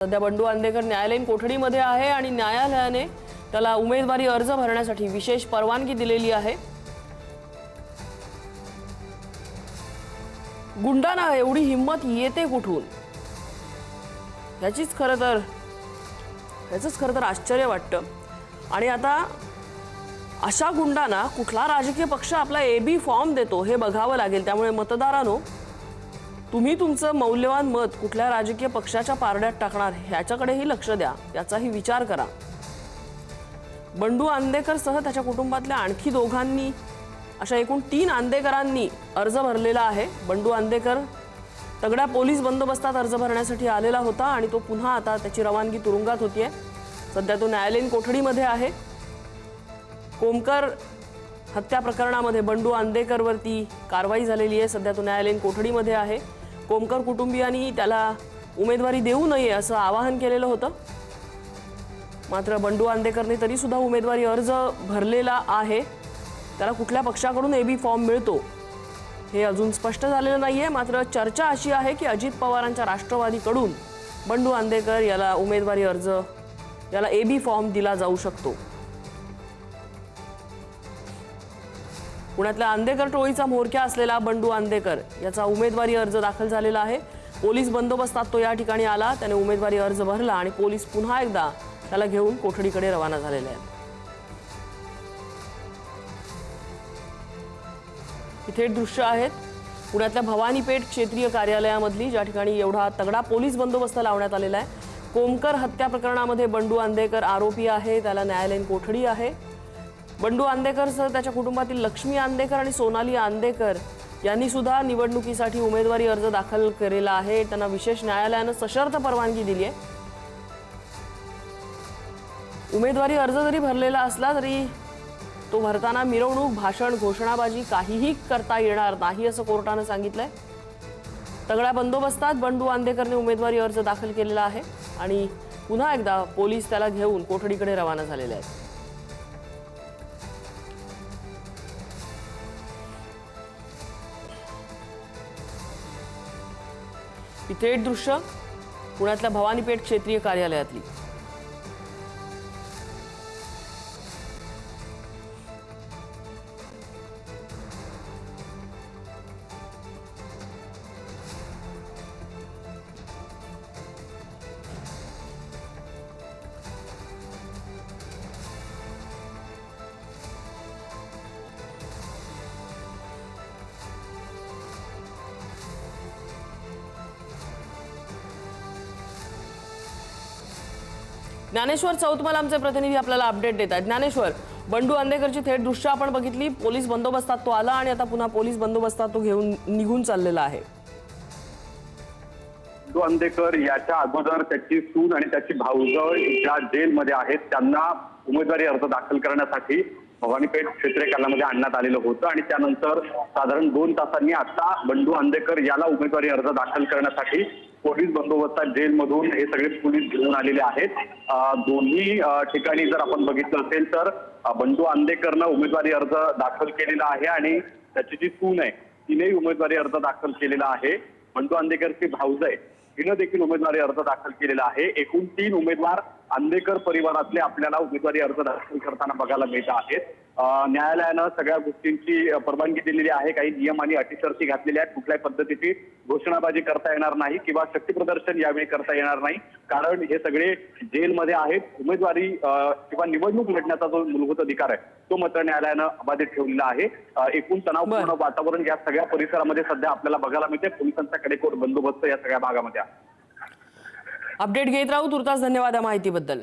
सध्या बंडू आंदेकर न्यायालयीन कोठडीमध्ये आहे आणि न्यायालयाने त्याला उमेदवारी अर्ज भरण्यासाठी विशेष परवानगी दिलेली आहे। गुंडांना एवढी हिम्मत येते कुठून याचंच खरं तर आश्चर्य वाटतं। आणि आता अशा गुंडांना कुठला राजकीय पक्ष आपला एबी फॉर्म देतो हे बघावं लागेल। त्यामुळे मतदारांनो, तुम्ही तुमचं मौल्यवान मत कुठल्या राजकीय पक्षाच्या पारड्यात टाकणार ह्याच्याकडेही लक्ष द्या, याचाही विचार करा। बंडू आंदेकरसह त्याच्या कुटुंबातल्या आणखी दोघांनी अशा एकूण 3 आंदेकरांनी अर्ज भरलेला आहे। बंडू आंदेकर तगड्या पोलीस बंदोबस्तात अर्ज भरण्यासाठी आलेला होता आणि तो पुन्हा आता त्याची रवानगी तुरुंगात होतीये। सध्या तो न्यायालयीन कोठडीमध्ये आहे। कोमकर हत्या प्रकरणामध्ये बंडू आंदेकरवरती कारवाई झालेली आहे। सध्या तो न्यायालयीन कोठडीमध्ये आहे। कोमकर कुटुंबियांनी त्याला उमेदवारी देऊ नये असं आवाहन केलेलं होतं, मात्र बंडू आंदेकरने तरी सुद्धा उमेदवारी अर्ज भरलेला आहे। त्याला कुठल्या पक्षाकडून एबी फॉर्म मिळतो हे अजून स्पष्ट झालेलं नाहीये। मात्र चर्चा अशी आहे की अजित पवारांच्या राष्ट्रवादीकडून बंडू आंदेकर याला उमेदवारी अर्ज, याला एबी फॉर्म दिला जाऊ शकतो। पुण्यातल्या आंदेकर टोळीचा म्होरक्या असलेला बंडू आंदेकर याचा उमेदवारी अर्ज दाखल झालेला आहे। पोलीस बंदोबस्तात तो या ठिकाणी आला, त्याने उमेदवारी अर्ज भरला आणि पोलीस पुन्हा एकदा त्याला घेऊन कोठडीकडे रवाना झालेले आहेत। इथे दृश्य आहेत पुण्यातल्या भवानी पेठ क्षेत्रीय कार्यालयामधली, ज्या ठिकाणी एवढा तगडा पोलीस बंदोबस्त लावण्यात आलेला आहे। कोमकर हत्या प्रकरणामध्ये बंडू आंदेकर आरोपी आहे, त्याला न्यायालयीन कोठडी आहे। बंडू आंदेकरसह त्याच्या कुटुंबातील लक्ष्मी आंदेकर आणि सोनाली आंदेकर यांनी सुद्धा निवडणुकीसाठी उमेदवारी अर्ज दाखल केलेला आहे। त्यांना विशेष न्यायालयाने सशर्त परवानगी दिली आहे। उमेदवारी अर्ज जरी भरलेला असला तरी तो भरताना मिरवणूक, भाषण, घोषणाबाजी काहीही करता येणार नाही असं कोर्टाने सांगितलंय। तगड्या बंदोबस्तात बंडू आंदेकरने उमेदवारी अर्ज दाखल केलेला आहे आणि पुन्हा एकदा पोलीस त्याला घेऊन कोठडीकडे रवाना झालेले आहेत। इथे दृश्य पुण्यातल्या भवानी पेठ क्षेत्रीय कार्यालयातली। ज्ञानेश्वर चौतमल आमचे प्रतिनिधी आपल्याला अपडेट देत आहेत। ज्ञानेश्वर, बंडू आंदेकरची थेट दृश्य आपण बघितली, पोलीस बंदोबस्तात तो आला आणि आता पुन्हा पोलीस बंदोबस्तात तो घेऊन निघून चाललेला आहे। बंडू आंदेकर याच्या अगोदर त्याची सून आणि त्याची भाऊजळ ज्या जेलमध्ये आहेत त्यांना उमेदवारी अर्ज दाखल करण्यासाठी भवानीपेठ क्षेत्रीय कार्यालयामध्ये आणण्यात आलेलं होतं आणि त्यानंतर साधारण 2 तासांनी आता बंडू आंदेकर याला उमेदवारी अर्ज दाखल करण्यासाठी पोलीस बंदोबस्तात जेलमधून हे सगळे पोलीस घेऊन आलेले आहेत। दोन्ही ठिकाणी जर आपण बघितलं असेल तर बंडू आंदेकरनं उमेदवारी अर्ज दाखल केलेला आहे आणि त्याची जी सून आहे तिनेही उमेदवारी अर्ज दाखल केलेला आहे। बंडू आंदेकरची भाऊज आहे तिनं देखील उमेदवारी अर्ज दाखल केलेला आहे। एकूण 3 उमेदवार आंदेकर परिवारातले आपल्याला उमेदवारी अर्ज दाखल करताना बघायला मिळत आहेत। न्यायालयानं सगळ्या गोष्टींची परवानगी दिलेली आहे, काही नियम आणि अटी शर्ती घातलेल्या आहेत। कुठल्याही पद्धतीची घोषणाबाजी करता येणार नाही किंवा शक्ती प्रदर्शन यावेळी करता येणार नाही, कारण हे सगळे जेलमध्ये आहेत। उमेदवारी किंवा निवडणूक लढण्याचा जो मूलभूत अधिकार आहे तो मात्र न्यायालयानं अबाधित ठेवलेला आहे। एकूण तणावपूर्ण वातावरण या सगळ्या परिसरामध्ये सध्या आपल्याला बघायला मिळते। पोलिसांचा कडेकोट बंदोबस्त या सगळ्या भागामध्ये। अपडेट घेत राहू, तुर्तास धन्यवाद या माहितीबद्दल।